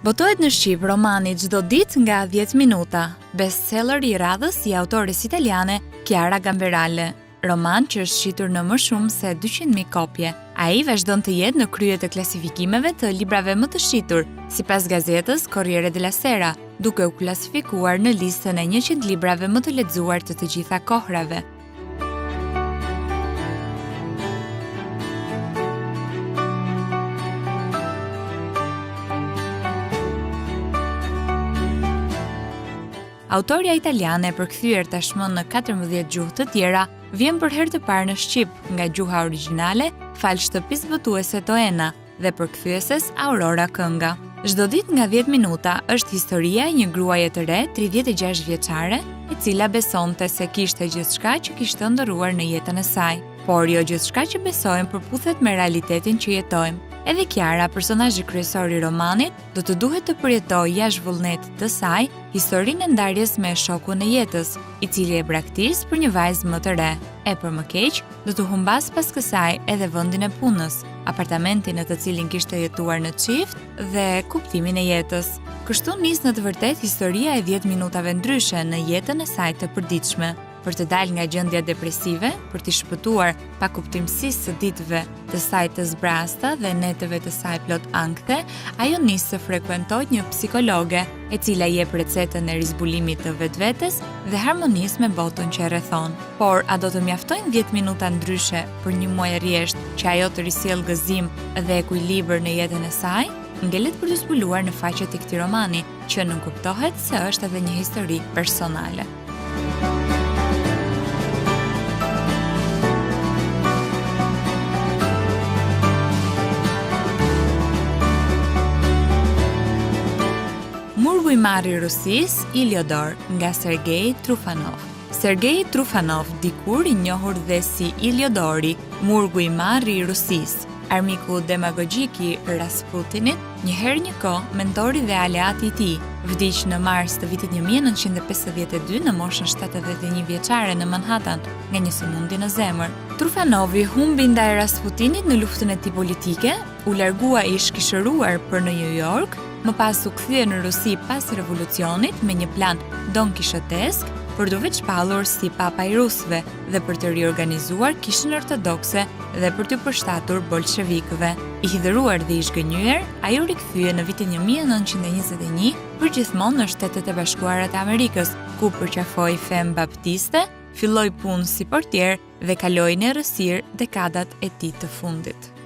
Botohet në Shqip romani Çdo ditë nga 10 minuta, bestseller I radhës I autores italiane Chiara Gamberale. Roman që është shitur në më shumë se 200.000 kopje. Ai vazhdon të jetë në krye të klasifikimeve të librave më të shitur, sipas gazetës Corriere della Sera, duke u klasifikuar në listën e 100 librave më të lexuar të gjitha kohrave. Autoria italiane e përkthyer tashmë në 14 gjuhë të tjera, vjen për herë të parë në Shqip nga gjuha origjinale, fal shtëpisë botuese Toena dhe përkthyeses Aurora Kënga. Çdo ditë nga 10 minuta është historia e një gruaje të re, 36 vjeçare, e cila besonte se kishte gjithçka që kishte ndëruar në jetën e saj, por jo gjithçka që besojmë përputhet me realitetin që jetojmë. Edhe Chiara, personazhi kryesor I romanit, do të duhet të përjetojë jashtë vullnetit të saj historinë e ndarjes me shokun e jetës, I cili e braktis për një vajzë më të re. E për më keq, do të humbas pas kësaj edhe vendin e punës, apartamentin në të cilin kishte jetuar në çift dhe kuptimin e jetës. Kështu nis në të vërtetë historia e 10 minutave ndryshe në jetën e saj të përditshme. Për të dalë nga gjendja depresive, për t'i shpëtuar pa kuptimësisë së ditëve të saj të zbrasta dhe netëve të saj plot ankthe, ajo nis të frekuentojë një psikologe, e cila jep recetën e rizbulimit të vetvetes dhe harmonisë me botën që e rrethon. Por a do të mjaftojnë 10 minuta ndryshe për një muaj rresht që ajo të risjell gëzim dhe ekuilibër në jetën e saj? Ngelet për të zbuluar në faqet e këtij romani, që nënkuptohet se është edhe një histori personale. Murgu I marr I Rusisë, Iliodor, nga Sergej Trufanov. Sergej Trufanov, dikur I njohur dhe si Iliodori, murgu I marr I Rusisë, armiku demagogjik I Rasputinit, njëherë një kohë mentori dhe aleati I tij, vdiq në mars të vitit 1952 në moshën 71 vjeçare në Manhattan nga një sëmundje në zemër. Trufanovi humbi ndaj Rasputinit në luftën e tij politike, u largua I shkishëruar për në New York, më pas u kthye në Rusi pas revolucionit me një plan don kishotesk për të veçpallur si papa I rusëve dhe për të riorganizuar kishën ortodokse dhe për të përshtatur bolshevikëve. I hidhëruar dhe I zhgënjyer, ai u rikthye në vitin 1921 përgjithmonë në Shtetet e Bashkuara të Amerikës, ku përqafoi Fem Baptiste, filloi punë si portier dhe kaloi në errësirë dekadat e tij të fundit.